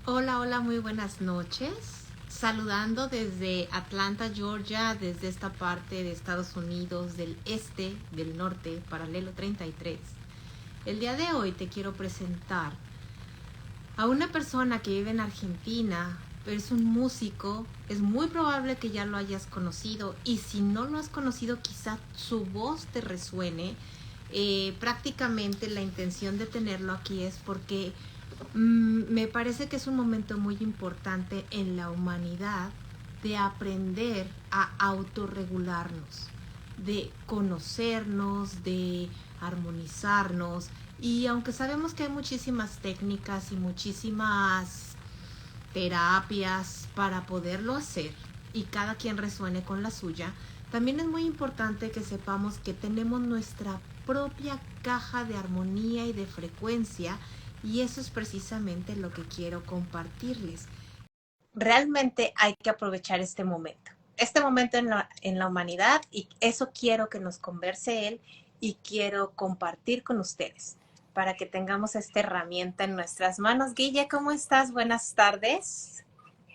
Hola, hola, muy buenas noches. Saludando desde Atlanta, Georgia, desde esta parte de Estados Unidos, del este, del norte, paralelo 33. El día de hoy te quiero presentar a una persona que vive en Argentina, es un músico, es muy probable que ya lo hayas conocido y si no lo has conocido quizá su voz te resuene. Prácticamente la intención de tenerlo aquí es porque me parece que es un momento muy importante en la humanidad de aprender a autorregularnos, de conocernos, de armonizarnos. Y aunque sabemos que hay muchísimas técnicas y muchísimas terapias para poderlo hacer y cada quien resuene con la suya, también es muy importante que sepamos que tenemos nuestra propia caja de armonía y de frecuencia y eso es precisamente lo que quiero compartirles. Realmente hay que aprovechar este momento en la humanidad y eso quiero que nos converse él y quiero compartir con ustedes para que tengamos esta herramienta en nuestras manos. Guille, ¿cómo estás? Buenas tardes.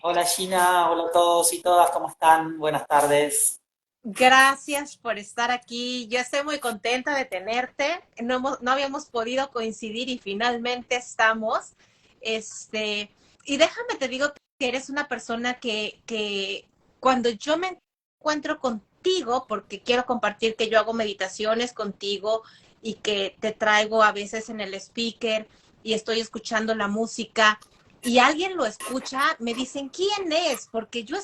Hola Gina, hola a todos y todas, ¿cómo están? Buenas tardes. Gracias por estar aquí. Yo estoy muy contenta de tenerte. No habíamos podido coincidir y finalmente estamos. Y déjame te digo que eres una persona que cuando yo me encuentro contigo, porque quiero compartir que yo hago meditaciones contigo y que te traigo a veces en el speaker y estoy escuchando la música y alguien lo escucha, me dicen, ¿quién es? Porque yo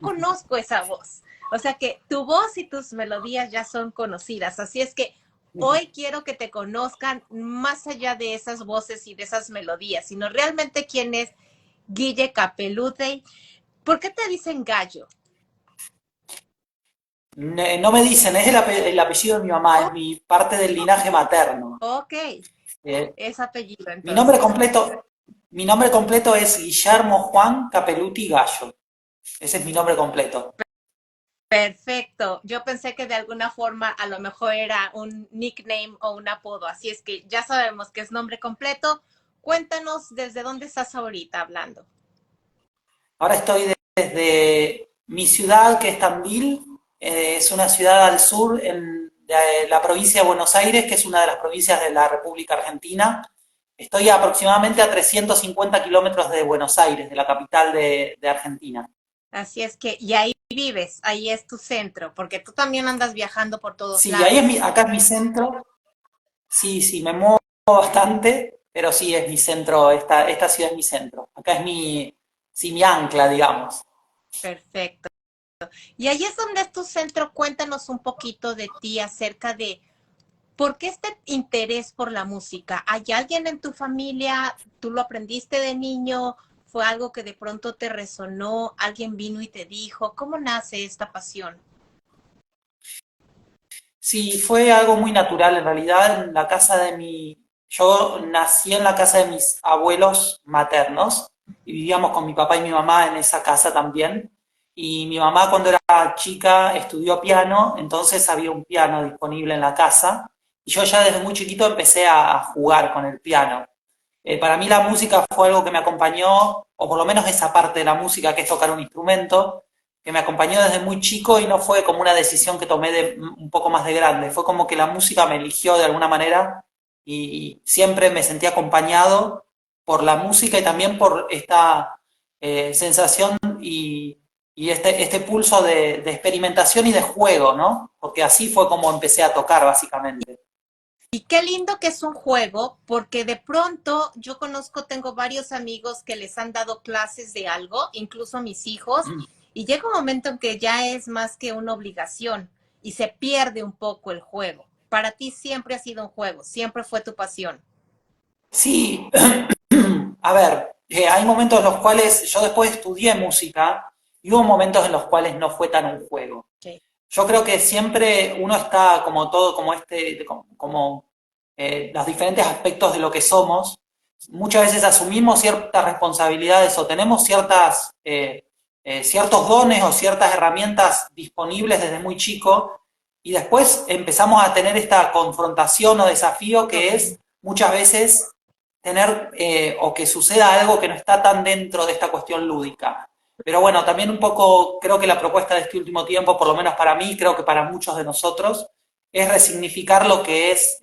conozco esa voz. O sea que tu voz y tus melodías ya son conocidas. Así es que hoy quiero que te conozcan más allá de esas voces y de esas melodías, sino realmente quién es Guille Capeluti. ¿Por qué te dicen gallo? No me dicen, es el apellido de mi mamá, Oh, es mi parte del linaje materno. ok, Eh, es apellido mi nombre entonces. completo, mi nombre completo es Guillermo Juan Capeluti Gallo. Ese es mi nombre completo. Perfecto. Yo pensé que de alguna forma a lo mejor era un nickname o un apodo. Así es que ya sabemos que es nombre completo. Cuéntanos desde dónde estás ahorita hablando. Ahora estoy desde mi ciudad, que es Tandil, es una ciudad al sur de la provincia de Buenos Aires, que es una de las provincias de la República Argentina. Estoy aproximadamente a 350 kilómetros de Buenos Aires, de la capital de Argentina. Así es que, y ahí vives, ahí es tu centro, porque tú también andas viajando por todos Sí, ahí es lados. acá es mi centro. Sí, sí, me muevo bastante, pero sí es mi centro, esta ciudad es mi centro. Acá es sí, mi ancla, digamos. Perfecto. Y ahí es donde es tu centro. Cuéntanos un poquito de ti acerca de por qué este interés por la música. ¿Hay alguien en tu familia? ¿Tú lo aprendiste de niño? ¿Fue algo que de pronto te resonó? ¿Alguien vino y te dijo? ¿Cómo nace esta pasión? Sí, fue algo muy natural en realidad. Yo nací en la casa de mis abuelos maternos y vivíamos con mi papá y mi mamá en esa casa también. Y mi mamá cuando era chica estudió piano, entonces había un piano disponible en la casa. Y yo ya desde muy chiquito empecé a jugar con el piano. Para mí la música fue algo que me acompañó, o por lo menos esa parte de la música que es tocar un instrumento, que me acompañó desde muy chico y no fue como una decisión que tomé un poco más de grande, fue como que la música me eligió de alguna manera y siempre me sentí acompañado por la música y también por esta sensación y este pulso de experimentación y de juego, ¿no? Porque así fue como empecé a tocar básicamente. Y qué lindo que es un juego, porque de pronto yo conozco, tengo varios amigos que les han dado clases de algo, incluso mis hijos, y llega un momento en que ya es más que una obligación y se pierde un poco el juego. Para ti siempre ha sido un juego, siempre fue tu pasión. Sí, a ver, hay momentos en los cuales yo después estudié música y hubo momentos en los cuales no fue tan un juego. Okay. Yo creo que siempre uno está como todo, los diferentes aspectos de lo que somos. Muchas veces asumimos ciertas responsabilidades o tenemos ciertos dones o ciertas herramientas disponibles desde muy chico y después empezamos a tener esta confrontación o desafío que Okay. es muchas veces tener o que suceda algo que no está tan dentro de esta cuestión lúdica. Pero bueno, también un poco creo que la propuesta de este último tiempo, por lo menos para mí, creo que para muchos de nosotros, es resignificar lo que es,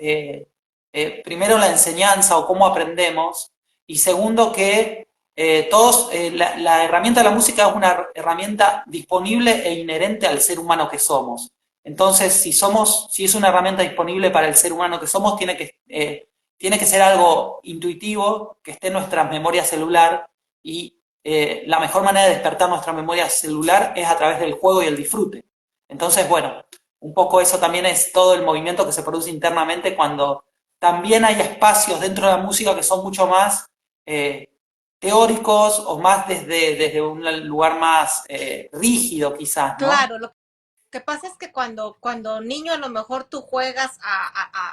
primero, la enseñanza o cómo aprendemos, y segundo, que la herramienta de la música es una herramienta disponible e inherente al ser humano que somos. Entonces, si es una herramienta disponible para el ser humano que somos, tiene que ser algo intuitivo, que esté en nuestra memoria celular, y la mejor manera de despertar nuestra memoria celular es a través del juego y el disfrute. Entonces, bueno, un poco eso también es todo el movimiento que se produce internamente cuando también hay espacios dentro de la música que son mucho más eh, teóricos o más desde un lugar más rígido quizás, ¿no? Claro, lo que pasa es que cuando niño a lo mejor tú juegas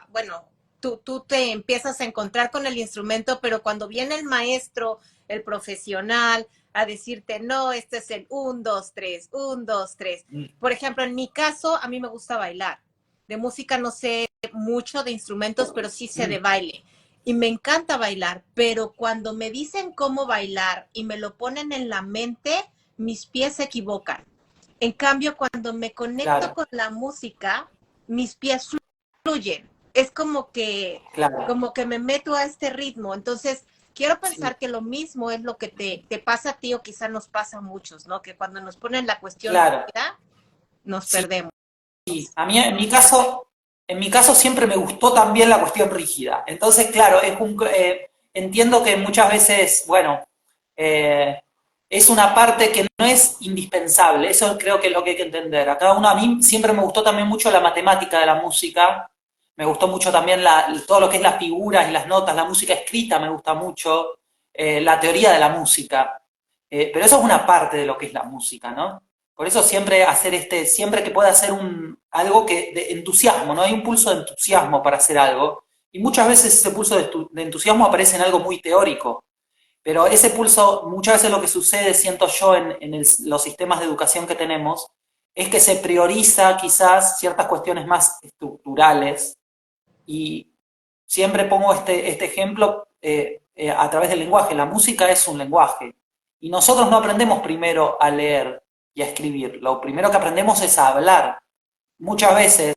bueno, tú te empiezas a encontrar con el instrumento, pero cuando viene el maestro, el profesional, a decirte, no, este es el 1, 2, 3, 1, 2, 3. Por ejemplo, en mi caso, a mí me gusta bailar. De música no sé mucho de instrumentos, pero sí sé de baile. Y me encanta bailar, pero cuando me dicen cómo bailar y me lo ponen en la mente, mis pies se equivocan. En cambio, cuando me conecto Claro, con la música, mis pies fluyen. Es claro, como que me meto a este ritmo. Entonces, quiero sí, pensar que lo mismo es lo que te pasa a ti o quizá nos pasa a muchos, ¿no? Que cuando nos ponen la cuestión claro, rígida, nos sí. perdemos. A mí, en mi caso siempre me gustó también la cuestión rígida. Entonces, claro, entiendo que muchas veces, bueno, eh, es una parte que no es indispensable. Eso creo que es lo que hay que entender. A mí siempre me gustó también mucho la matemática de la música. Me gustó mucho también todo lo que es las figuras y las notas, la música escrita me gusta mucho, la teoría de la música. Pero eso es una parte de lo que es la música, ¿no? Por eso siempre siempre que pueda hacer algo de entusiasmo, ¿no? Hay un pulso de entusiasmo para hacer algo, y muchas veces ese pulso de entusiasmo aparece en algo muy teórico, pero ese pulso, muchas veces lo que sucede, siento yo, los sistemas de educación que tenemos, es que se prioriza quizás ciertas cuestiones más estructurales, y siempre pongo este ejemplo a través del lenguaje. La música es un lenguaje, y nosotros no aprendemos primero a leer y a escribir. Lo primero que aprendemos es a hablar. Muchas veces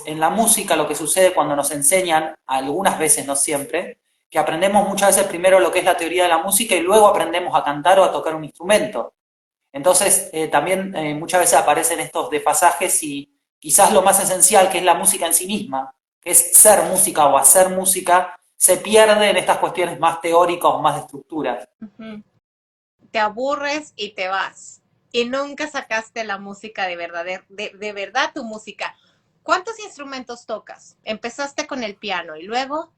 en la música lo que sucede cuando nos enseñan, algunas veces, no siempre, que aprendemos muchas veces primero lo que es la teoría de la música y luego aprendemos a cantar o a tocar un instrumento. Entonces, también muchas veces aparecen estos desfasajes, y quizás lo más esencial, que es la música en sí misma, que es ser música o hacer música, se pierde en estas cuestiones más teóricas o más de estructuras. Ujú. Te aburres y te vas. Y nunca sacaste la música de verdad, de verdad tu música. ¿Cuántos instrumentos tocas? Empezaste con el piano y luego,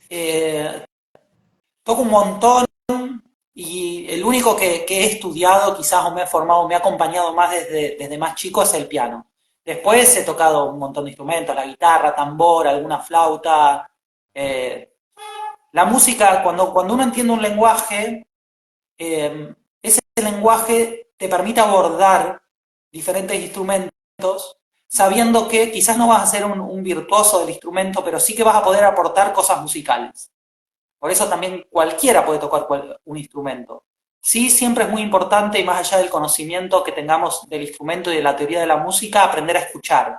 Eh, Toco un montón, y el único que he estudiado quizás o me he formado, me ha acompañado más desde más chico es el piano. Después he tocado un montón de instrumentos, la guitarra, tambor, alguna flauta. eh, la música, cuando uno entiende un lenguaje, ese lenguaje te permite abordar diferentes instrumentos, sabiendo que quizás no vas a ser un virtuoso del instrumento, pero sí que vas a poder aportar cosas musicales. Por eso también cualquiera puede tocar un instrumento. Sí, siempre es muy importante, y más allá del conocimiento que tengamos del instrumento y de la teoría de la música, aprender a escuchar.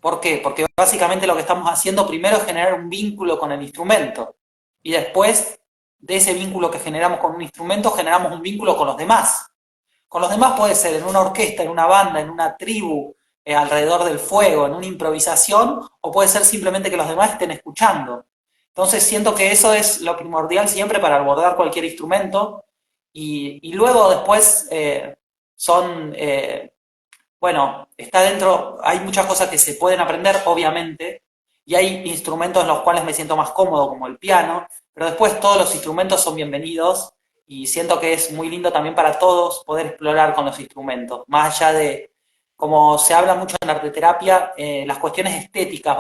¿Por qué? Porque básicamente lo que estamos haciendo primero es generar un vínculo con el instrumento, y después de ese vínculo que generamos con un instrumento, generamos un vínculo con los demás. Con los demás puede ser en una orquesta, en una banda, en una tribu, alrededor del fuego, en una improvisación, o puede ser simplemente que los demás estén escuchando. Entonces siento que eso es lo primordial siempre para abordar cualquier instrumento, y luego después son, bueno, está dentro, hay muchas cosas que se pueden aprender, obviamente, y hay instrumentos en los cuales me siento más cómodo, como el piano, pero después todos los instrumentos son bienvenidos, y siento que es muy lindo también para todos poder explorar con los instrumentos, más allá de, como se habla mucho en arteterapia, las cuestiones estéticas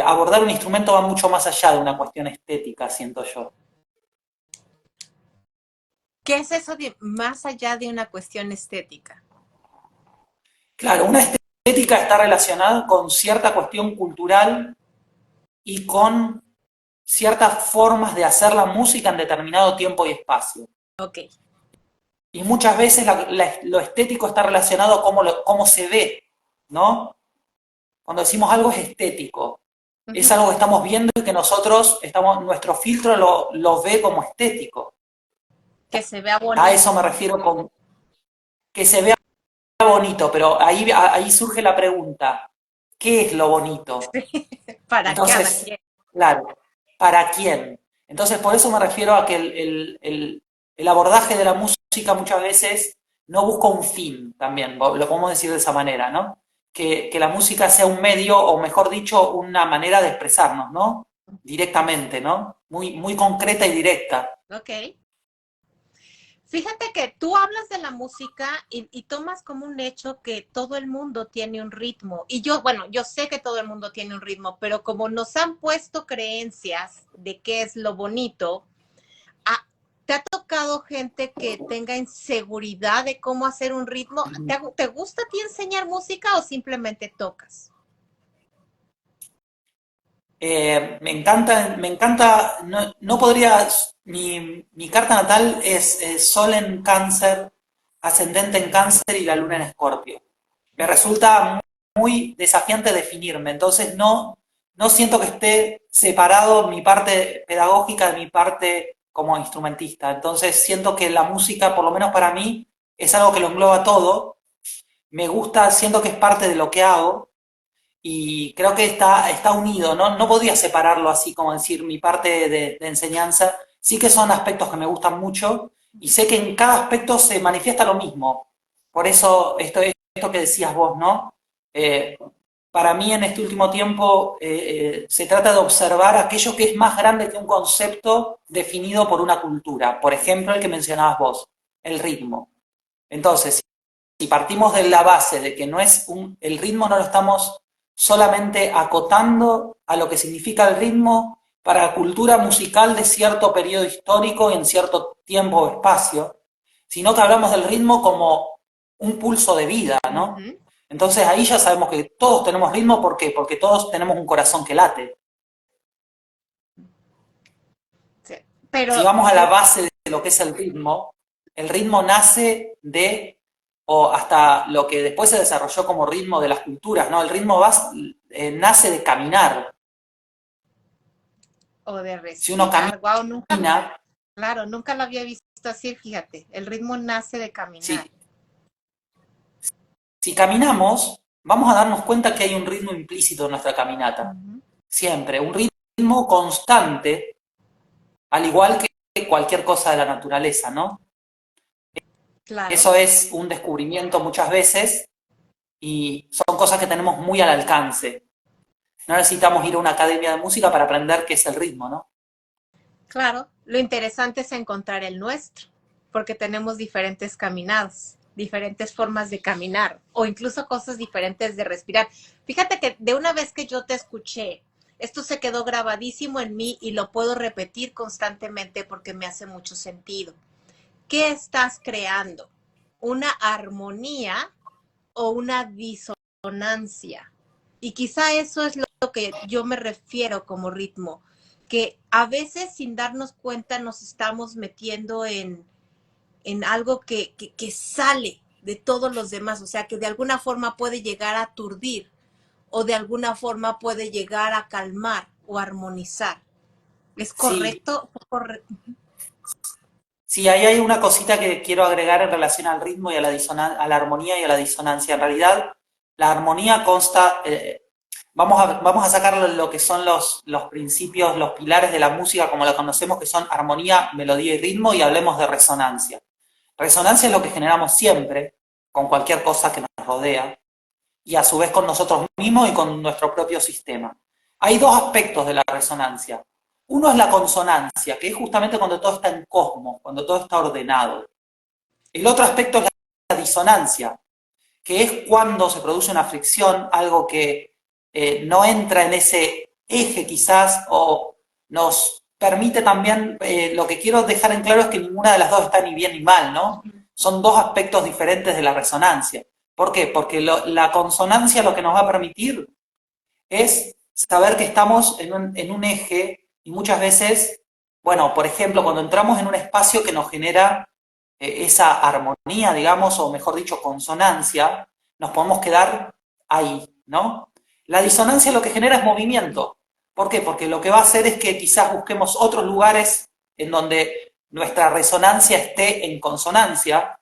abordar un instrumento va mucho más allá de una cuestión estética, siento yo. ¿qué es eso de más allá de una cuestión estética? Claro, una estética está relacionada con cierta cuestión cultural y con ciertas formas de hacer la música en determinado tiempo y espacio. Ok. Y muchas veces lo estético está relacionado a cómo se ve, ¿no? Cuando decimos algo es estético, es Ujú. algo que estamos viendo y que nuestro filtro lo ve como estético. Que se vea A eso bonito. me refiero con que se vea bonito, pero ahí surge la pregunta, ¿qué es lo bonito? Para cada Entonces, quien. claro, ¿para quién? Entonces, por eso me refiero a que el abordaje de la música muchas veces no busca un fin también, lo podemos decir de esa manera, ¿no? Que la música sea un medio, o mejor dicho, una manera de expresarnos, ¿no? Directamente, ¿no? Muy concreta y directa. Ok. Fíjate que tú hablas de la música y tomas como un hecho que todo el mundo tiene un ritmo. Y yo, bueno, yo sé que todo el mundo tiene un ritmo, pero como nos han puesto creencias de qué es lo bonito, ah, ¿te ha tocado gente que tenga inseguridad de cómo hacer un ritmo? ¿Te gusta a ti enseñar música o simplemente tocas? Me encanta, no podría, mi carta natal es Sol en Cáncer, ascendente en Cáncer y la Luna en Escorpio. Me resulta muy desafiante definirme, entonces no siento que esté separado mi parte pedagógica de mi parte como instrumentista. Entonces siento que la música, por lo menos para mí, es algo que lo engloba todo. Me gusta, siento que es parte de lo que hago y creo que está unido, ¿no? No podría separarlo así como decir mi parte de enseñanza. Sí que son aspectos que me gustan mucho y sé que en cada aspecto se manifiesta lo mismo. Por eso esto que decías vos, ¿no? Eh, para mí en este último tiempo se trata de observar aquello que es más grande que un concepto definido por una cultura. Por ejemplo, el que mencionabas vos, el ritmo. Entonces, si partimos de la base de que no es el ritmo no lo estamos solamente acotando a lo que significa el ritmo para la cultura musical de cierto periodo histórico y en cierto tiempo o espacio, sino que hablamos del ritmo como un pulso de vida, ¿no? Ujú. Entonces ahí ya sabemos que todos tenemos ritmo, ¿por qué? Porque todos tenemos un corazón que late. Sí. Si Pero vamos a la base de lo que es el ritmo nace o hasta lo que después se desarrolló como ritmo de las culturas, ¿no? El ritmo nace de caminar. o de Si uno respirar, wow, nunca, camina, claro, nunca lo había visto así, fíjate, el ritmo nace de caminar. si, si caminamos, vamos a darnos cuenta que hay un ritmo implícito en nuestra caminata. Ujú. Siempre, un ritmo constante, al igual que cualquier cosa de la naturaleza, ¿no? Claro. Eso es un descubrimiento muchas veces y son cosas que tenemos muy al alcance. No necesitamos ir a una academia de música para aprender qué es el ritmo, ¿no? Claro, lo interesante es encontrar el nuestro, porque tenemos diferentes caminadas, diferentes formas de caminar o incluso cosas diferentes de respirar. Fíjate que de una vez que yo te escuché, esto se quedó grabadísimo en mí y lo puedo repetir constantemente porque me hace mucho sentido. ¿Qué estás creando? ¿Una armonía o una disonancia? Y quizá eso es lo que yo me refiero como ritmo, que a veces sin darnos cuenta nos estamos metiendo en algo que sale de todos los demás, o sea, que de alguna forma puede llegar a aturdir o de alguna forma puede llegar a calmar o armonizar. ¿Es Sí, correcto? sí, ahí hay una cosita que quiero agregar en relación al ritmo y a a la armonía y a la disonancia. En realidad, la armonía consta, vamos a sacar lo que son los principios, los pilares de la música como la conocemos, que son armonía, melodía y ritmo, y hablemos de resonancia. Resonancia es lo que generamos siempre con cualquier cosa que nos rodea y a su vez con nosotros mismos y con nuestro propio sistema. Hay dos aspectos de la resonancia. Uno es la consonancia, que es justamente cuando todo está en cosmos, cuando todo está ordenado. El otro aspecto es la disonancia, que es cuando se produce una fricción, algo que no entra en ese eje quizás o nos permite también, lo que quiero dejar en claro es que ninguna de las dos está ni bien ni mal, ¿no? Son dos aspectos diferentes de la resonancia. ¿Por qué? Porque la consonancia lo que nos va a permitir es saber que estamos en un eje y muchas veces, bueno, por ejemplo, cuando entramos en un espacio que nos genera esa armonía, digamos, o mejor dicho, consonancia, nos podemos quedar ahí, ¿no? La disonancia lo que genera es movimiento. ¿Por qué? Porque lo que va a hacer es que quizás busquemos otros lugares en donde nuestra resonancia esté en consonancia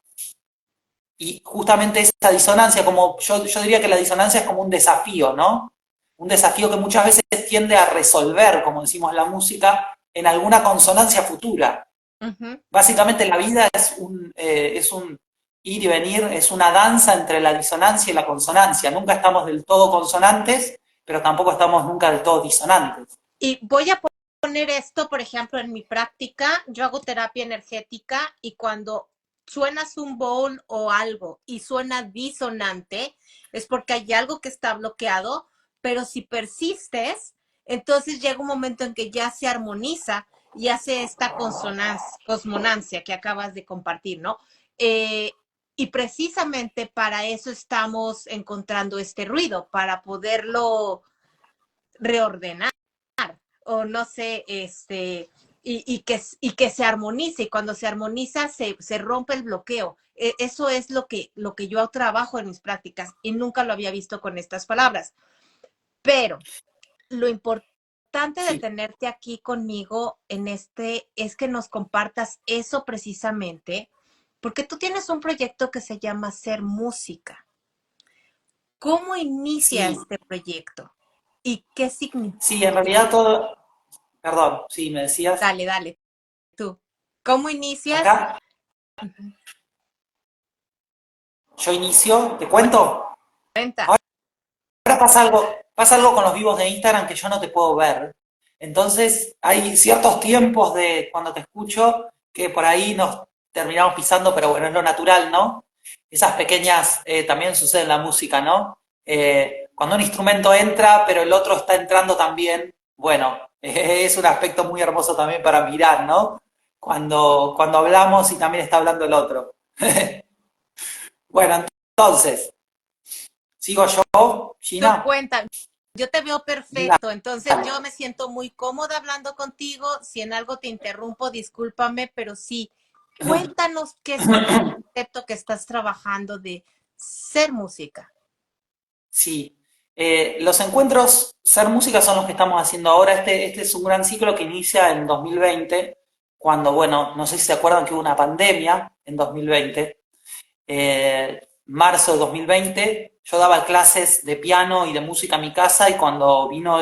y justamente esa disonancia, como yo diría que la disonancia es como un desafío, ¿no? Un desafío que muchas veces tiende a resolver, como decimos en la música, en alguna consonancia futura. Ujú. Básicamente la vida es un ir y venir, es una danza entre la disonancia y la consonancia. Nunca estamos del todo consonantes, pero tampoco estamos nunca del todo disonantes. Y voy a poner esto, por ejemplo, en mi práctica. Yo hago terapia energética y cuando suenas un bowl o algo y suena disonante, es porque hay algo que está bloqueado, pero si persistes, entonces llega un momento en que ya se armoniza y hace esta consonancia que acabas de compartir, ¿no? Eh, y precisamente para eso estamos encontrando este ruido, para poderlo reordenar o no sé, y que se armonice, y cuando se armoniza se rompe el bloqueo. Eso es lo que yo trabajo en mis prácticas y nunca lo había visto con estas palabras. Pero lo importante de Sí, tenerte aquí conmigo en este es que nos compartas eso precisamente, porque tú tienes un proyecto que se llama Ser Música. ¿Cómo inicia sí, este proyecto? ¿Y qué significa? sí, en realidad todo, perdón, sí, me decías, Dale, dale, tú. ¿Cómo inicias? acá yo inicio, te cuento, Cuenta. ahora pasa algo con los vivos de Instagram que yo no te puedo ver. Entonces hay ciertos tiempos de cuando te escucho que por ahí nos terminamos pisando, pero bueno, es lo natural, ¿no? Esas pequeñas también sucede en la música, ¿no? Cuando un instrumento entra, pero el otro está entrando también, bueno, es un aspecto muy hermoso también para mirar, ¿no? Cuando hablamos y también está hablando el otro. Bueno, entonces, sigo yo, Tú Gina. cuenta. Yo te veo perfecto, entonces Dale. yo me siento muy cómoda hablando contigo. Si en algo te interrumpo, discúlpame, pero sí, cuéntanos qué es este concepto que estás trabajando de ser música. Sí, los encuentros Ser Música son los que estamos haciendo ahora. Este es un gran ciclo que inicia en 2020, cuando, bueno, no sé si se acuerdan que hubo una pandemia en 2020. Marzo de 2020, yo daba clases de piano y de música en mi casa y cuando vino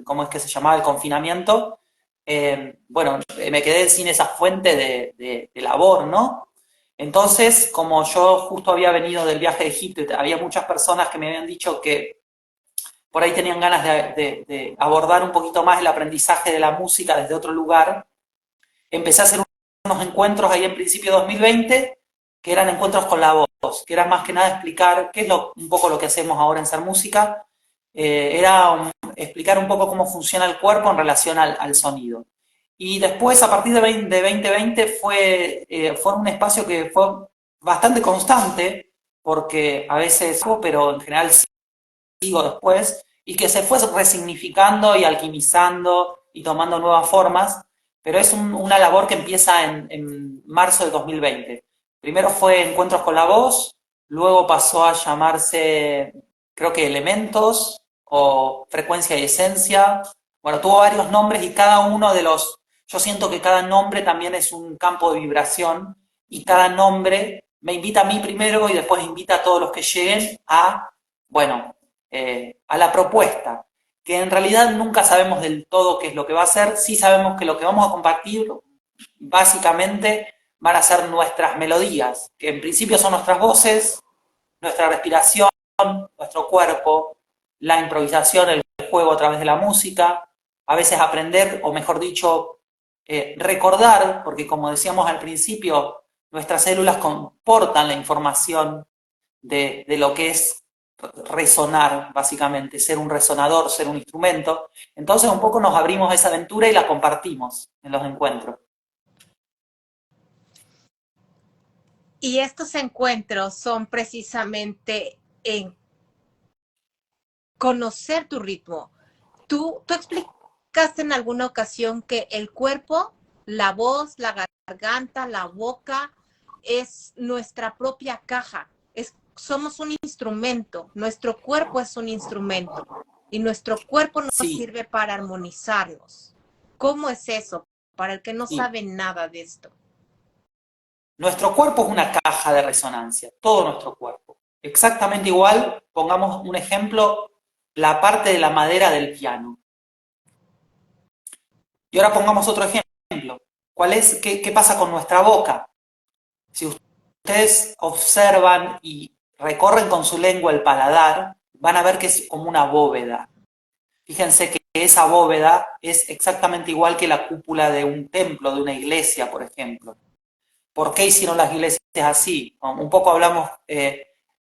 ¿cómo es que se llamaba? El confinamiento, bueno, me quedé sin esa fuente de labor, ¿no? Entonces, como yo justo había venido del viaje de Egipto y había muchas personas que me habían dicho que por ahí tenían ganas de abordar un poquito más el aprendizaje de la música desde otro lugar, empecé a hacer unos encuentros ahí en principio de 2020, que eran encuentros con la voz, que era más que nada explicar, qué es un poco lo que hacemos ahora en Ser Música, explicar un poco cómo funciona el cuerpo en relación al sonido. Y después, a partir de 2020, fue un espacio que fue bastante constante, porque a veces, pero en general sigo después, y que se fue resignificando y alquimizando y tomando nuevas formas, pero es una labor que empieza en marzo de 2020. Primero fue Encuentros con la Voz, luego pasó a llamarse, creo que Elementos o Frecuencia y Esencia. Bueno, tuvo varios nombres y cada uno de los, yo siento que cada nombre también es un campo de vibración y cada nombre me invita a mí primero y después invita a todos los que lleguen a, bueno, a la propuesta, que en realidad nunca sabemos del todo qué es lo que va a ser, sí sabemos que lo que vamos a compartir básicamente van a ser nuestras melodías, que en principio son nuestras voces, nuestra respiración, nuestro cuerpo, la improvisación, el juego a través de la música, a veces aprender, o mejor dicho, recordar, porque como decíamos al principio, nuestras células comportan la información de lo que es resonar, básicamente, ser un resonador, ser un instrumento. Entonces un poco nos abrimos a esa aventura y la compartimos en los encuentros. Y estos encuentros son precisamente en conocer tu ritmo. Tú explicaste en alguna ocasión que el cuerpo, la voz, la garganta, la boca, es nuestra propia caja. Somos un instrumento, nuestro cuerpo es un instrumento y nuestro cuerpo nos Sí, sirve para armonizarnos. ¿Cómo es eso? Para el que no sí. sabe nada de esto. Nuestro cuerpo es una caja de resonancia, todo nuestro cuerpo. Exactamente igual, pongamos un ejemplo, la parte de la madera del piano. Y ahora pongamos otro ejemplo. ¿Qué pasa con nuestra boca? Si ustedes observan y recorren con su lengua el paladar, van a ver que es como una bóveda. Fíjense que esa bóveda es exactamente igual que la cúpula de un templo, de una iglesia, por ejemplo. ¿Por qué hicieron las iglesias así? Un poco hablamos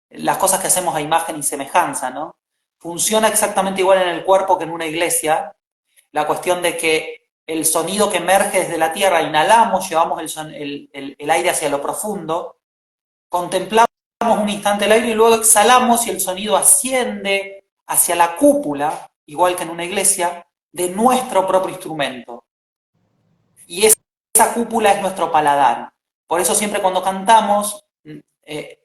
las cosas que hacemos a imagen y semejanza, ¿no? Funciona exactamente igual en el cuerpo que en una iglesia. La cuestión de que el sonido que emerge desde la tierra, inhalamos, llevamos el aire hacia lo profundo, contemplamos un instante el aire y luego exhalamos y el sonido asciende hacia la cúpula, igual que en una iglesia, de nuestro propio instrumento. Y esa cúpula es nuestro paladar. Por eso siempre cuando cantamos,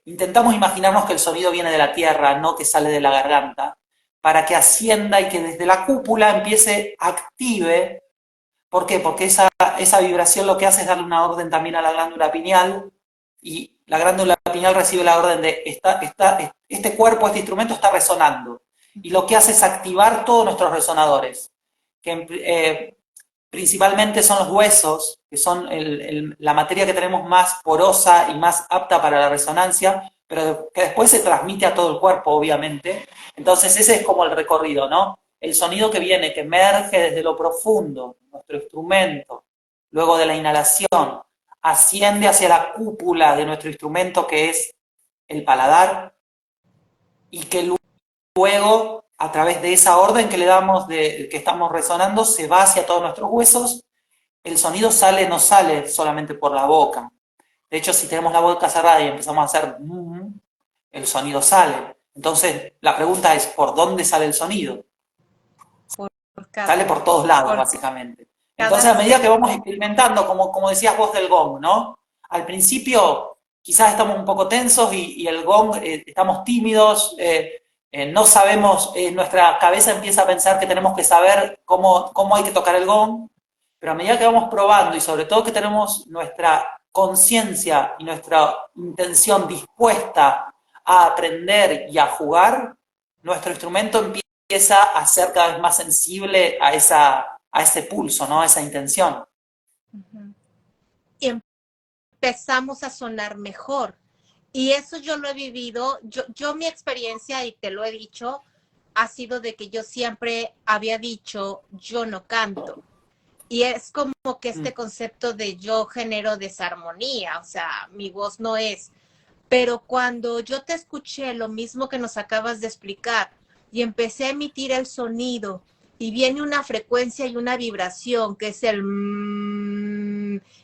intentamos imaginarnos que el sonido viene de la tierra, no que sale de la garganta, para que ascienda y que desde la cúpula empiece, active. ¿Por qué? Porque esa vibración lo que hace es darle una orden también a la glándula pineal, y la glándula pineal recibe la orden de este cuerpo, este instrumento está resonando. Y lo que hace es activar todos nuestros resonadores, que principalmente son los huesos, que son la materia que tenemos más porosa y más apta para la resonancia, pero que después se transmite a todo el cuerpo, obviamente. Entonces ese es como el recorrido, ¿no? El sonido que viene, que emerge desde lo profundo, nuestro instrumento, luego de la inhalación, asciende hacia la cúpula de nuestro instrumento, que es el paladar, y que luego, a través de esa orden que le damos, que estamos resonando, se va hacia todos nuestros huesos. El sonido no sale solamente por la boca. De hecho, si tenemos la boca cerrada y empezamos a hacer el sonido sale. Entonces, la pregunta es, ¿por dónde sale el sonido? Sale por todos lados, básicamente. Entonces, a medida que vamos experimentando, como decías vos del gong, ¿no? Al principio, quizás estamos un poco tensos y el gong, estamos tímidos, no sabemos, nuestra cabeza empieza a pensar que tenemos que saber cómo hay que tocar el gong, pero a medida que vamos probando y sobre todo que tenemos nuestra conciencia y nuestra intención dispuesta a aprender y a jugar, nuestro instrumento empieza a ser cada vez más sensible a ese pulso, ¿no? A esa intención. Y empezamos a sonar mejor. Y eso yo lo he vivido, yo mi experiencia, y te lo he dicho, ha sido de que yo siempre había dicho, yo no canto. Y es como que este concepto de yo genero desarmonía, o sea, mi voz no es. Pero cuando yo te escuché lo mismo que nos acabas de explicar y empecé a emitir el sonido y viene una frecuencia y una vibración que es el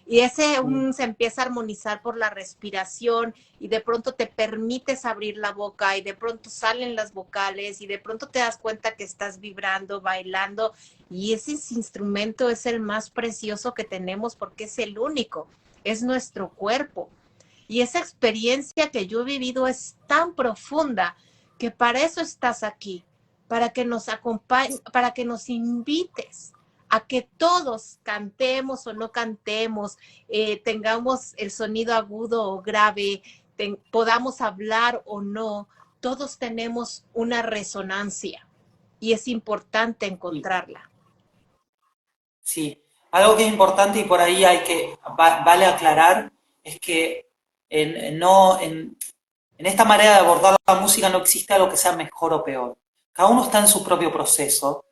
y ese se empieza a armonizar por la respiración y de pronto te permites abrir la boca y de pronto salen las vocales y de pronto te das cuenta que estás vibrando, bailando, y ese instrumento es el más precioso que tenemos porque es el único, es nuestro cuerpo. Y esa experiencia que yo he vivido es tan profunda que para eso estás aquí, para que nos acompañes, para que nos invites a que todos cantemos o no cantemos, tengamos el sonido agudo o grave, podamos hablar o no, todos tenemos una resonancia y es importante encontrarla. Sí, algo que es importante y por ahí vale aclarar, es que en esta manera de abordar la música no existe algo que sea mejor o peor. Cada uno está en su propio proceso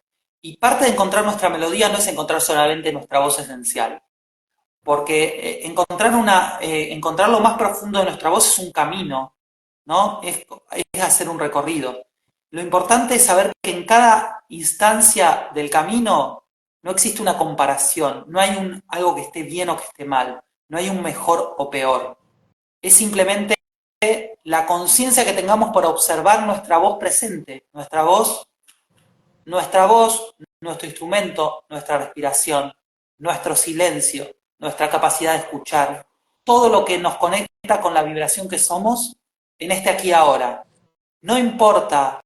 y parte de encontrar nuestra melodía no es encontrar solamente nuestra voz esencial, porque encontrar lo más profundo de nuestra voz es un camino, ¿no? Es hacer un recorrido. Lo importante es saber que en cada instancia del camino no existe una comparación, no hay algo que esté bien o que esté mal, no hay un mejor o peor. Es simplemente la conciencia que tengamos para observar nuestra voz presente, nuestra voz nuestra voz, nuestro instrumento, nuestra respiración, nuestro silencio, nuestra capacidad de escuchar, todo lo que nos conecta con la vibración que somos en este aquí y ahora. No importa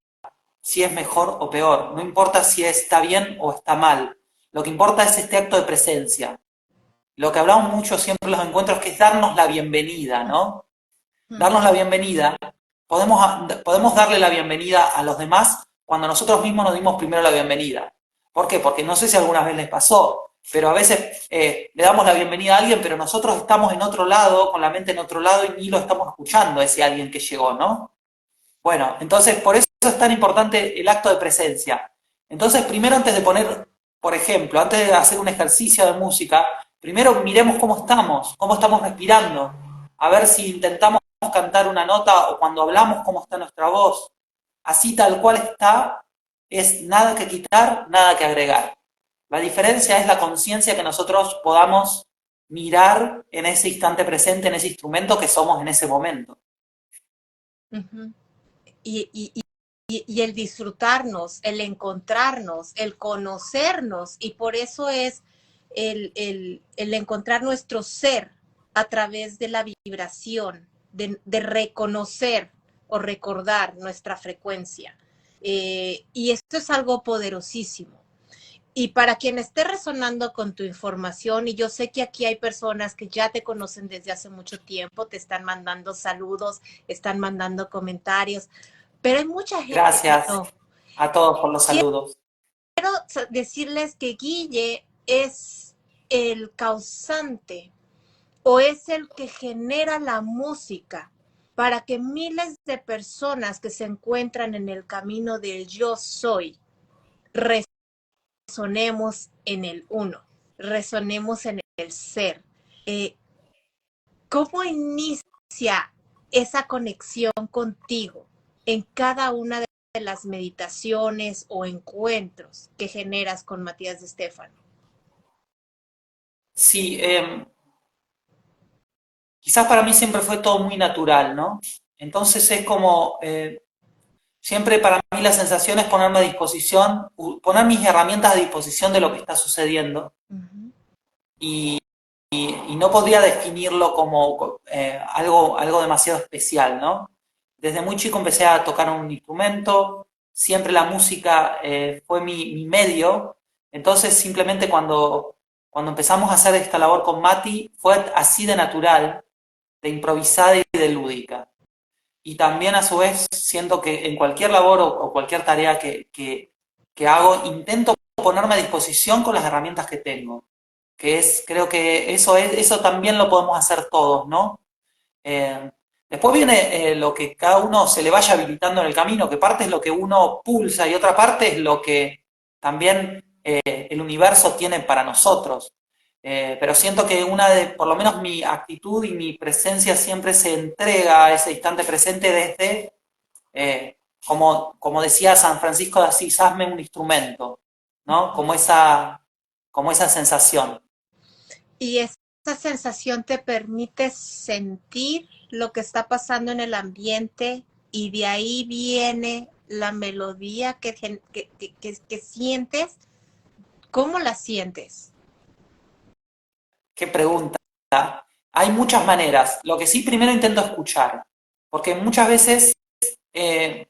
si es mejor o peor, no importa si está bien o está mal, lo que importa es este acto de presencia. Lo que hablamos mucho siempre en los encuentros, que es darnos la bienvenida, ¿no? Darnos la bienvenida, podemos darle la bienvenida a los demás cuando nosotros mismos nos dimos primero la bienvenida. ¿Por qué? Porque no sé si alguna vez les pasó, pero a veces le damos la bienvenida a alguien, pero nosotros estamos en otro lado, con la mente en otro lado, y ni lo estamos escuchando a ese alguien que llegó, ¿no? Bueno, entonces por eso es tan importante el acto de presencia. Entonces, primero antes de poner, por ejemplo, antes de hacer un ejercicio de música, primero miremos cómo estamos respirando, a ver si intentamos cantar una nota o cuando hablamos cómo está nuestra voz. Así tal cual está, es nada que quitar, nada que agregar. La diferencia es la conciencia que nosotros podamos mirar en ese instante presente, en ese instrumento que somos en ese momento. Uh-huh. Y el disfrutarnos, el encontrarnos, el conocernos, y por eso es el encontrar nuestro ser a través de la vibración, de reconocer o recordar nuestra frecuencia. Y esto es algo poderosísimo. Y para quien esté resonando con tu información, y yo sé que aquí hay personas que ya te conocen desde hace mucho tiempo, te están mandando saludos, están mandando comentarios, pero hay mucha gente Gracias que no. a todos por los saludos. Quiero decirles que Guille es el causante o es el que genera la música para que miles de personas que se encuentran en el camino del yo soy resonemos en el uno, resonemos en el ser. ¿Cómo inicia esa conexión contigo en cada una de las meditaciones o encuentros que generas con Matías de Stefano? Sí, quizás para mí siempre fue todo muy natural, ¿no? Entonces es como, siempre para mí la sensación es ponerme a disposición, poner mis herramientas a disposición de lo que está sucediendo. Uh-huh. Y no podría definirlo como algo demasiado especial, ¿no? Desde muy chico empecé a tocar un instrumento, siempre la música fue mi medio, entonces simplemente cuando empezamos a hacer esta labor con Mati fue así de natural, de improvisada y de lúdica. Y también a su vez siento que en cualquier labor o cualquier tarea que hago, intento ponerme a disposición con las herramientas que tengo, que es, creo que eso también lo podemos hacer todos, ¿no? Después viene lo que cada uno se le vaya habilitando en el camino, que parte es lo que uno pulsa y otra parte es lo que también el universo tiene para nosotros. Pero siento que por lo menos mi actitud y mi presencia siempre se entrega a ese instante presente desde, como decía San Francisco de Asís, hazme un instrumento, ¿no? Como esa sensación. Y esa sensación te permite sentir lo que está pasando en el ambiente y de ahí viene la melodía que sientes. ¿Cómo la sientes? Qué pregunta. Hay muchas maneras. Lo que sí primero intento escuchar, porque muchas veces hay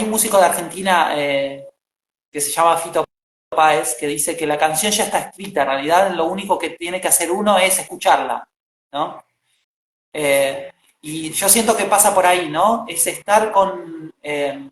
un músico de Argentina que se llama Fito Páez que dice que la canción ya está escrita, en realidad lo único que tiene que hacer uno es escucharla, ¿no? Y yo siento que pasa por ahí, ¿no? Es estar con el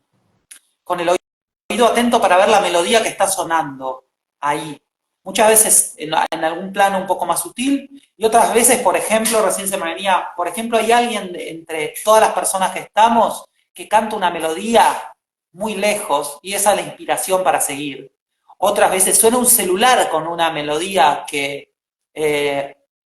oído atento para ver la melodía que está sonando ahí. Muchas veces en algún plano un poco más sutil y otras veces, por ejemplo, recién se me venía, por ejemplo, hay alguien entre todas las personas que estamos que canta una melodía muy lejos y esa es la inspiración para seguir. Otras veces suena un celular con una melodía que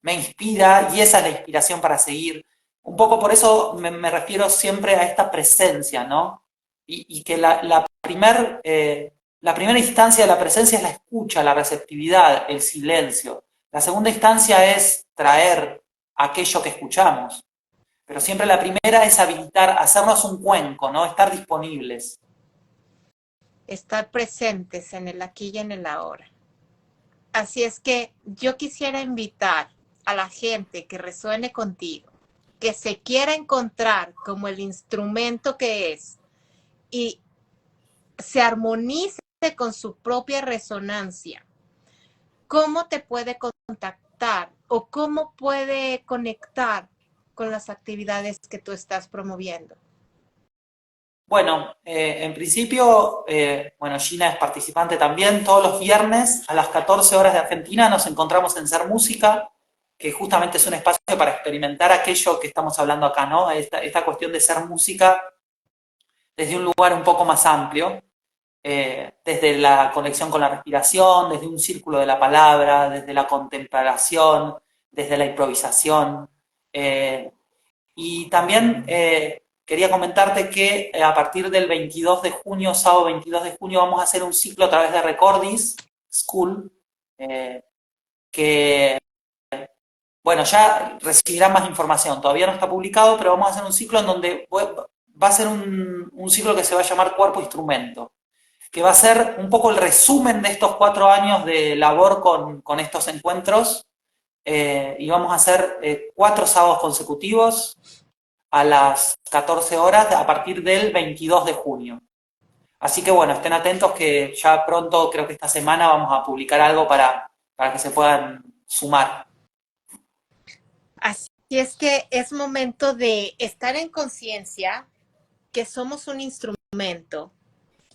me inspira y esa es la inspiración para seguir. Un poco por eso me refiero siempre a esta presencia, ¿no? Y que la primera instancia de la presencia es la escucha, la receptividad, el silencio. La segunda instancia es traer aquello que escuchamos. Pero siempre la primera es habilitar, hacernos un cuenco, ¿no? Estar disponibles. estar presentes en el aquí y en el ahora. Así es que yo quisiera invitar a la gente que resuene contigo, que se quiera encontrar como el instrumento que es y se armonice con su propia resonancia. ¿Cómo te puede contactar o cómo puede conectar con las actividades que tú estás promoviendo? Bueno, en principio, bueno, Gina es participante también. Todos los viernes a las 14 horas de Argentina nos encontramos en Ser Música, que justamente es un espacio para experimentar aquello que estamos hablando acá, ¿no? Esta cuestión de ser música desde un lugar un poco más amplio, desde la conexión con la respiración, desde un círculo de la palabra, desde la contemplación, desde la improvisación. Eh, y también quería comentarte que a partir del 22 de junio, sábado 22 de junio, vamos a hacer un ciclo a través de Recordis School, eh, que, bueno, ya recibirán más información. Todavía no está publicado, pero vamos a hacer un ciclo en donde va a ser un ciclo que se va a llamar Cuerpo Instrumento, que va a ser un poco el resumen de estos 4 años de labor con estos encuentros. Y vamos a hacer 4 sábados consecutivos a las 14 horas a partir del 22 de junio. Así que bueno, estén atentos que ya pronto, creo que esta semana, vamos a publicar algo para que se puedan sumar. Así es que es momento de estar en conciencia que somos un instrumento,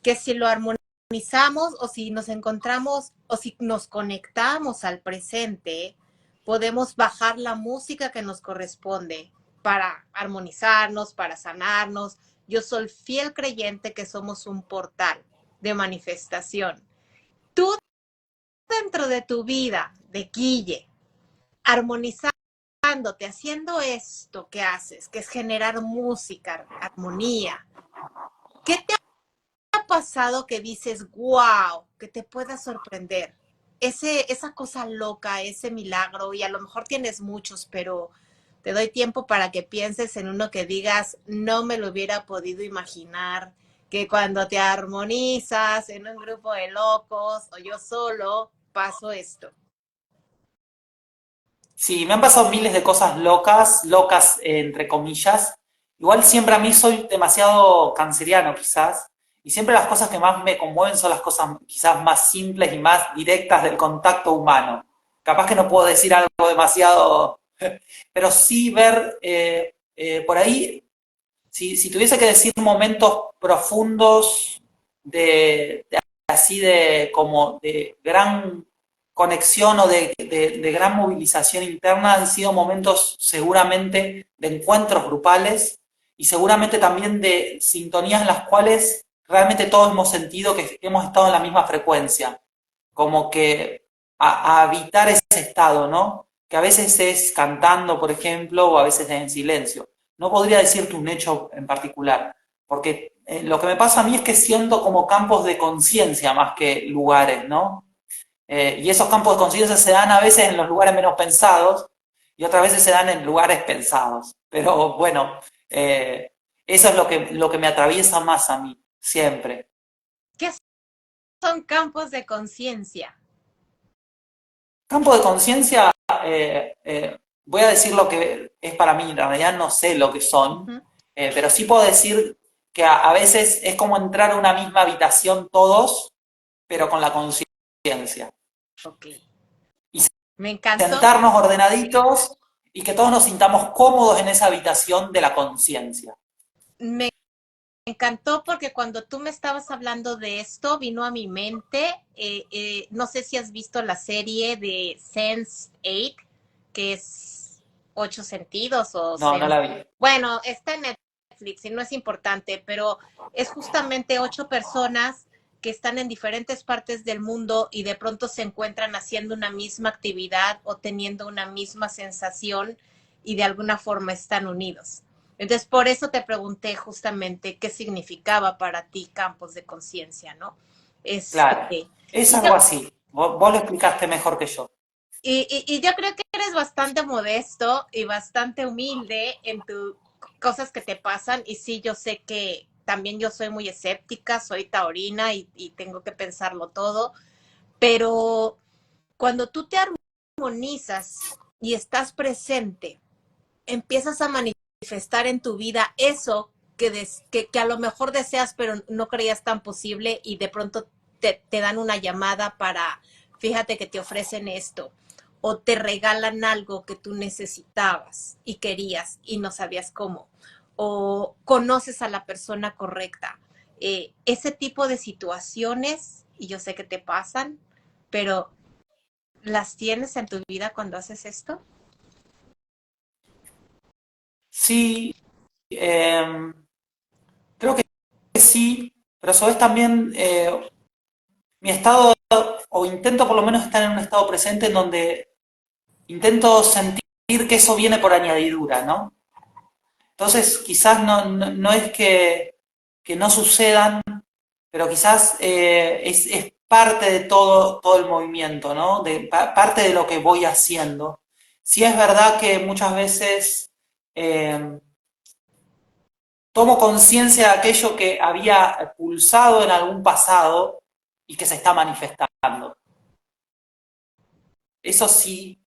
que si lo armonizamos o si nos encontramos o si nos conectamos al presente, podemos bajar la música que nos corresponde para armonizarnos, para sanarnos. Yo soy fiel creyente que somos un portal de manifestación. Tú dentro de tu vida, de Guille, armonizándote, haciendo esto que haces, que es generar música, armonía. ¿Qué te ha pasado que dices, wow, que te pueda sorprender? Esa cosa loca, ese milagro, y a lo mejor tienes muchos, pero te doy tiempo para que pienses en uno que digas, no me lo hubiera podido imaginar, que cuando te armonizas en un grupo de locos o yo solo, paso esto. Sí, me han pasado miles de cosas locas, locas entre comillas. Igual siempre a mí soy demasiado canceriano quizás, y siempre las cosas que más me conmueven son las cosas quizás más simples y más directas del contacto humano. Capaz que no puedo decir algo demasiado, pero sí ver por ahí, si tuviese que decir momentos profundos de así de como de gran conexión o de gran movilización interna, han sido momentos seguramente de encuentros grupales y seguramente también de sintonías en las cuales realmente todos hemos sentido que hemos estado en la misma frecuencia, como que a habitar ese estado, ¿no? Que a veces es cantando, por ejemplo, o a veces es en silencio. No podría decirte un hecho en particular, porque lo que me pasa a mí es que siento como campos de conciencia más que lugares, ¿no? Y esos campos de conciencia se dan a veces en los lugares menos pensados y otras veces se dan en lugares pensados. Pero bueno, eso es lo que me atraviesa más a mí, siempre. ¿Qué son campos de conciencia? Campo de conciencia, voy a decir lo que es para mí, en realidad no sé lo que son, Uh-huh. pero sí puedo decir que a veces es como entrar a una misma habitación todos, pero con la conciencia. Ok. Y Me encantó. sentarnos ordenaditos y que todos nos sintamos cómodos en esa habitación de la conciencia. Me encantó porque cuando tú me estabas hablando de esto, vino a mi mente, no sé si has visto la serie de Sense8, que es Ocho Sentidos o No, no Sense. la vi. Bueno, está en Netflix y no es importante, pero es justamente 8 personas que están en diferentes partes del mundo y de pronto se encuentran haciendo una misma actividad o teniendo una misma sensación y de alguna forma están unidos. Entonces, por eso te pregunté justamente qué significaba para ti campos de conciencia, ¿no? Claro, Este, es y, yo, algo así. Vos lo explicaste mejor que yo. y yo creo que eres bastante modesto y bastante humilde en tus cosas que te pasan y sí, yo sé también yo soy muy escéptica, soy taurina y tengo que pensarlo todo, pero cuando tú te armonizas y estás presente, empiezas a manifestar en tu vida eso que a lo mejor deseas, pero no creías tan posible y de pronto te dan una llamada para, fíjate que te ofrecen esto, o te regalan algo que tú necesitabas y querías y no sabías cómo, o conoces a la persona correcta. Ese tipo de situaciones, y yo sé que te pasan, pero ¿las tienes en tu vida cuando haces esto? Sí, creo que sí, pero a su vez también mi estado, o intento por lo menos estar en un estado presente en donde intento sentir que eso viene por añadidura, ¿no? Entonces, quizás no es que no sucedan, pero quizás es parte de todo el movimiento, ¿no? Parte de lo que voy haciendo. Sí es verdad que muchas veces eh, tomo conciencia de aquello que había pulsado en algún pasado y que se está manifestando. Eso sí,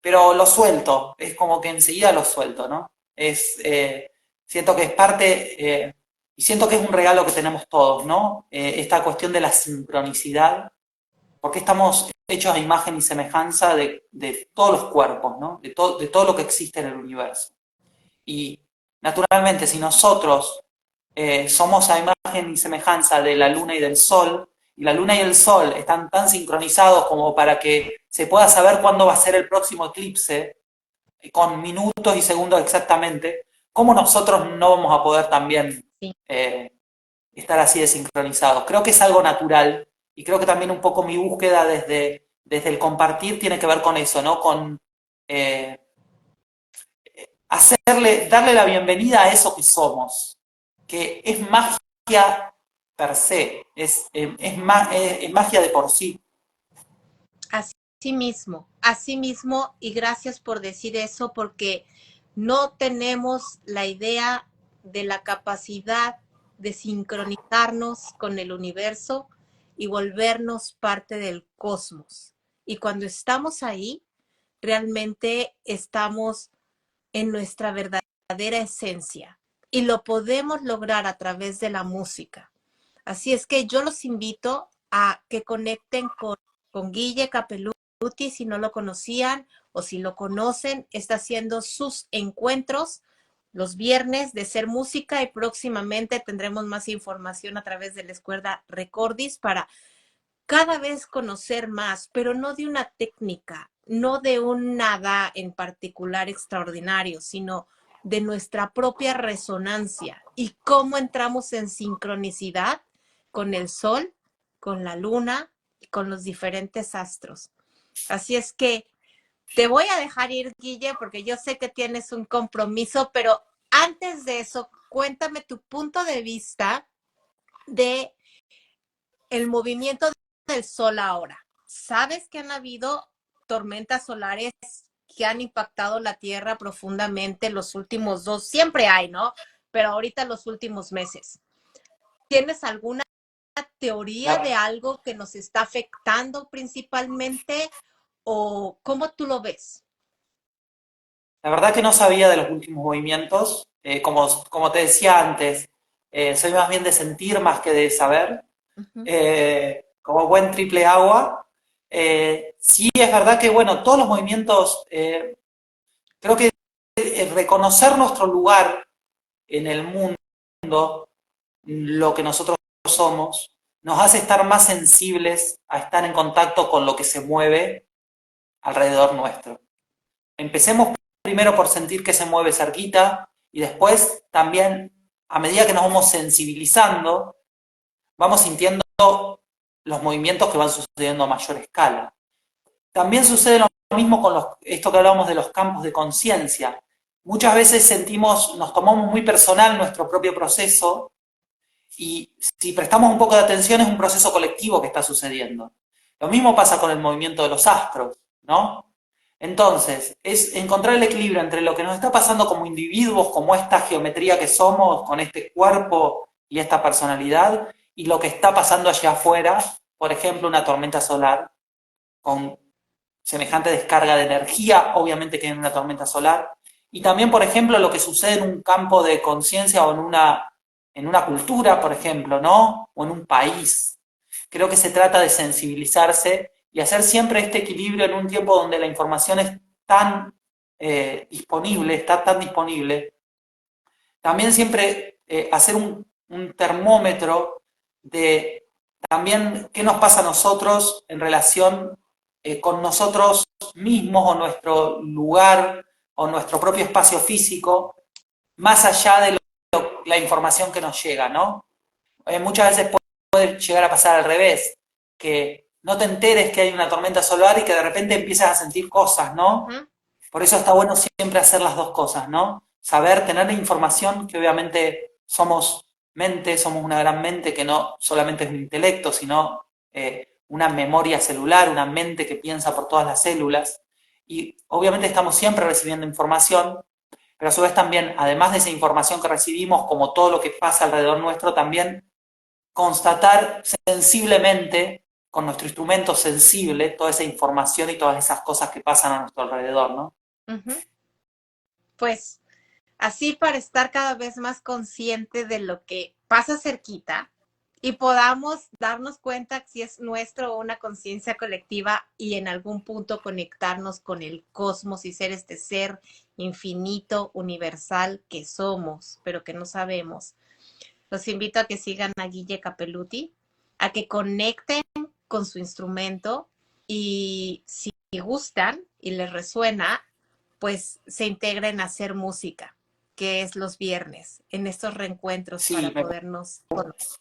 pero lo suelto, es como que enseguida lo suelto, ¿no? Siento que es parte, y siento que es un regalo que tenemos todos, ¿no? Esta cuestión de la sincronicidad, porque estamos hechos a imagen y semejanza de todos los cuerpos, ¿no? De todo lo que existe en el universo. Y naturalmente, si nosotros somos a imagen y semejanza de la luna y del sol, y la luna y el sol están tan sincronizados como para que se pueda saber cuándo va a ser el próximo eclipse, con minutos y segundos exactamente, ¿cómo nosotros no vamos a poder también Sí. estar así de sincronizados? Creo que es algo natural, y creo que también un poco mi búsqueda desde el compartir tiene que ver con eso, ¿no? Con eh, darle la bienvenida a eso que somos, que es magia per se, es magia de por sí. Así mismo, y gracias por decir eso, porque no tenemos la idea de la capacidad de sincronizarnos con el universo y volvernos parte del cosmos. Y cuando estamos ahí, realmente estamos en nuestra verdadera esencia y lo podemos lograr a través de la música. Así es que yo los invito a que conecten con Guille Capeluti si no lo conocían o si lo conocen, está haciendo sus encuentros los viernes de Ser Música y próximamente tendremos más información a través de la escuela Recordis para cada vez conocer más, pero no de una técnica, no de un nada en particular extraordinario, sino de nuestra propia resonancia y cómo entramos en sincronicidad con el sol, con la luna y con los diferentes astros. Así es que te voy a dejar ir, Guille, porque yo sé que tienes un compromiso, pero antes de eso, cuéntame tu punto de vista de el movimiento del sol ahora. ¿Sabes que han habido tormentas solares que han impactado la Tierra profundamente los últimos siempre hay, ¿no? Pero ahorita los últimos meses. ¿Tienes alguna teoría de La, algo que nos está afectando principalmente o cómo tú lo ves? la verdad que no sabía de los últimos movimientos, como te decía antes, soy más bien de sentir más que de saber, Uh -huh. como buen triple agua. Sí es verdad que, bueno, todos los movimientos, creo que reconocer nuestro lugar en el mundo, lo que nosotros somos, nos hace estar más sensibles a estar en contacto con lo que se mueve alrededor nuestro. Empecemos primero por sentir que se mueve cerquita y después también, a medida que nos vamos sensibilizando, vamos sintiendo los movimientos que van sucediendo a mayor escala. También sucede lo mismo con esto que hablábamos de los campos de conciencia. Muchas veces nos tomamos muy personal nuestro propio proceso y si prestamos un poco de atención es un proceso colectivo que está sucediendo. Lo mismo pasa con el movimiento de los astros, ¿no? Entonces, es encontrar el equilibrio entre lo que nos está pasando como individuos, como esta geometría que somos, con este cuerpo y esta personalidad, y lo que está pasando allá afuera, por ejemplo, una tormenta solar, con semejante descarga de energía, obviamente que en una tormenta solar, y también, por ejemplo, lo que sucede en un campo de conciencia o en una cultura, por ejemplo, ¿no? O en un país. Creo que se trata de sensibilizarse y hacer siempre este equilibrio en un tiempo donde la información es tan disponible, está tan disponible. También siempre hacer un termómetro de también qué nos pasa a nosotros en relación con nosotros mismos o nuestro lugar o nuestro propio espacio físico, más allá de la información que nos llega, ¿no? Muchas veces puede llegar a pasar al revés, que no te enteres que hay una tormenta solar y que de repente empiezas a sentir cosas, ¿no? Por eso está bueno siempre hacer las dos cosas, ¿no? Saber, tener la información, que obviamente somos mente, somos una gran mente que no solamente es un intelecto, sino una memoria celular, una mente que piensa por todas las células. Y obviamente estamos siempre recibiendo información, pero a su vez también, además de esa información que recibimos, como todo lo que pasa alrededor nuestro, también constatar sensiblemente, con nuestro instrumento sensible, toda esa información y todas esas cosas que pasan a nuestro alrededor, ¿no? Pues así para estar cada vez más consciente de lo que pasa cerquita y podamos darnos cuenta si es nuestro o una conciencia colectiva y en algún punto conectarnos con el cosmos y ser este ser infinito, universal que somos, pero que no sabemos. Los invito a que sigan a Guille Capeluti, a que conecten con su instrumento y si gustan y les resuena, pues se integren a hacer música, que es los viernes, en estos reencuentros Sí, para podernos conocer.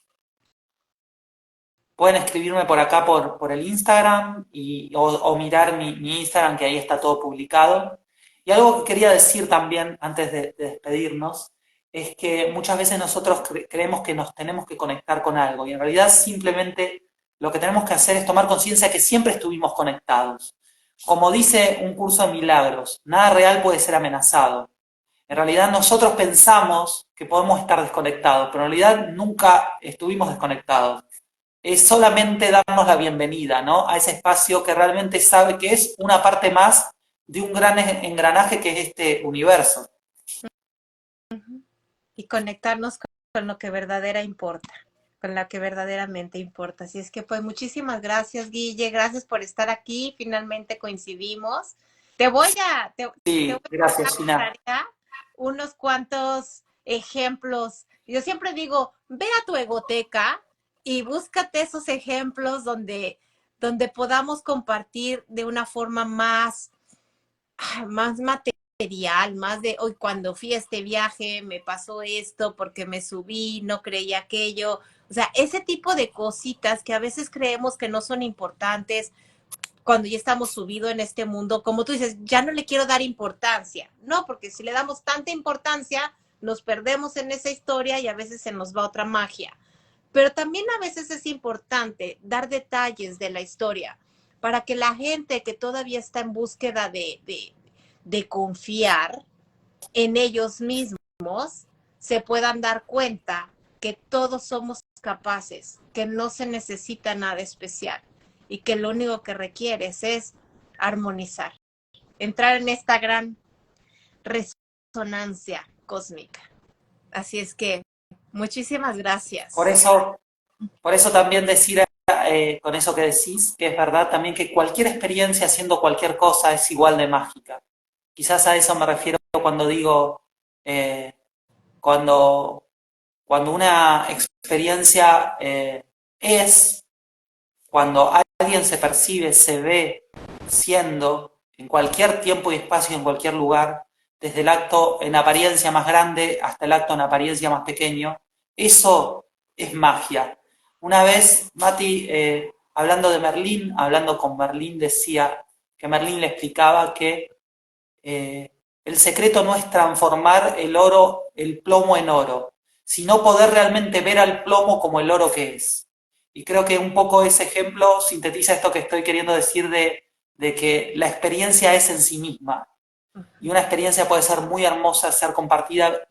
pueden escribirme por acá por el Instagram o mirar mi Instagram, que ahí está todo publicado. Y algo que quería decir también antes de despedirnos es que muchas veces nosotros creemos que nos tenemos que conectar con algo y en realidad simplemente lo que tenemos que hacer es tomar conciencia de que siempre estuvimos conectados. Como dice un curso de milagros, nada real puede ser amenazado. En realidad nosotros pensamos que podemos estar desconectados, pero en realidad nunca estuvimos desconectados. Es solamente darnos la bienvenida, ¿no? A ese espacio que realmente sabe que es una parte más de un gran engranaje que es este universo. Y conectarnos con lo que verdadera importa, con lo que verdaderamente importa. Así es que pues muchísimas gracias, Guille, gracias por estar aquí, finalmente coincidimos. Te voy a Gracias, Gina. unos cuantos ejemplos. Yo siempre digo, ve a tu egoteca y búscate esos ejemplos donde podamos compartir de una forma más material, más de hoy cuando fui a este viaje me pasó esto porque me subí, no creí aquello. O sea, ese tipo de cositas que a veces creemos que no son importantes cuando ya estamos subidos en este mundo, como tú dices, ya no le quiero dar importancia. No, porque si le damos tanta importancia, nos perdemos en esa historia y a veces se nos va otra magia. Pero también a veces es importante dar detalles de la historia para que la gente que todavía está en búsqueda de confiar en ellos mismos se puedan dar cuenta que todos somos capaces, que no se necesita nada especial y que lo único que requieres es armonizar, entrar en esta gran resonancia cósmica. Así es que muchísimas gracias. Por eso también decir con eso que decís, que es verdad también que cualquier experiencia haciendo cualquier cosa es igual de mágica. Quizás a eso me refiero cuando digo, cuando una experiencia cuando alguien se percibe, se ve siendo, en cualquier tiempo y espacio, en cualquier lugar, desde el acto en apariencia más grande hasta el acto en apariencia más pequeño, eso es magia. Una vez, Mati, hablando de Merlín, hablando con Merlín, decía que Merlín le explicaba que el secreto no es transformar el plomo en oro, sino poder realmente ver al plomo como el oro que es. Y creo que un poco ese ejemplo sintetiza esto que estoy queriendo decir de de que la experiencia es en sí misma. Y una experiencia puede ser muy hermosa, ser compartida,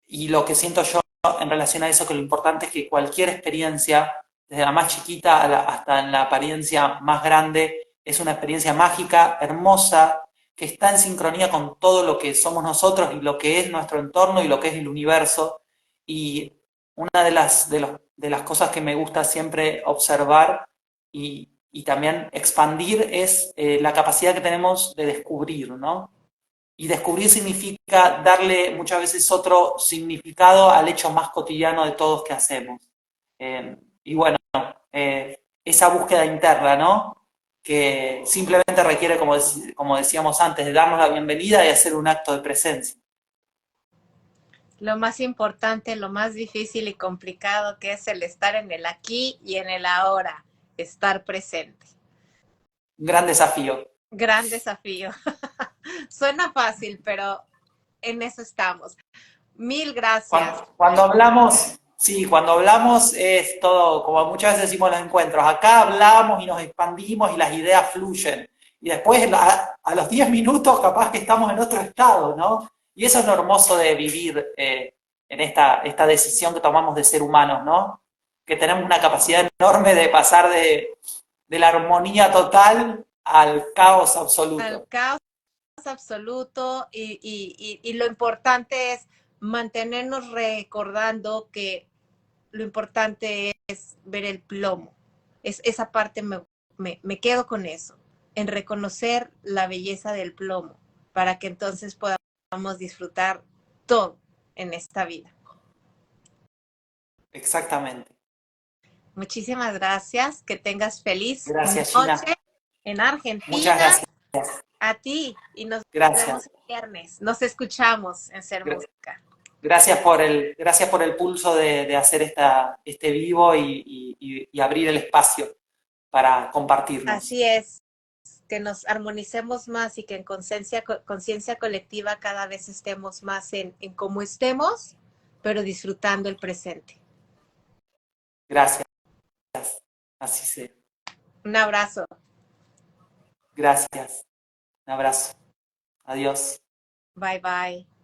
y lo que siento yo en relación a eso, que lo importante es que cualquier experiencia, desde la más chiquita hasta en la apariencia más grande, es una experiencia mágica, hermosa, que está en sincronía con todo lo que somos nosotros y lo que es nuestro entorno y lo que es el universo. Y una de las cosas que me gusta siempre observar y también expandir es la capacidad que tenemos de descubrir, ¿no? Y descubrir significa darle muchas veces otro significado al hecho más cotidiano de todos que hacemos. Y bueno, esa búsqueda interna, ¿no? Que simplemente requiere, como decíamos antes, de darnos la bienvenida y hacer un acto de presencia. Lo más importante, lo más difícil y complicado que es el estar en el aquí y en el ahora, estar presente. Un gran desafío. Gran desafío. Suena fácil, pero en eso estamos. Mil gracias. Cuando hablamos, sí, cuando hablamos es todo, como muchas veces decimos en los encuentros, acá hablamos y nos expandimos y las ideas fluyen. Y después a los 10 minutos capaz que estamos en otro estado, ¿no? Y eso es lo hermoso de vivir en esta decisión que tomamos de ser humanos, ¿no? Que tenemos una capacidad enorme de pasar de la armonía total al caos Al absoluto. caos absoluto y lo importante es mantenernos recordando que lo importante es ver el plomo. Esa parte me quedo con eso, en reconocer la belleza del plomo, para que entonces podamos disfrutar todo en esta vida. Exactamente. Muchísimas gracias, que tengas feliz Gracias, Gina. noche en Muchas Argentina, gracias. a ti, y nos vemos Gracias. el viernes. Nos escuchamos en Ser Música. Gracias por el pulso de hacer este vivo y abrir el espacio para compartirnos. Así es, que nos armonicemos más y que en conciencia colectiva cada vez estemos más en cómo estemos, pero disfrutando el presente. Gracias. Así sea. Un abrazo. Gracias. Un abrazo. Adiós. Bye bye.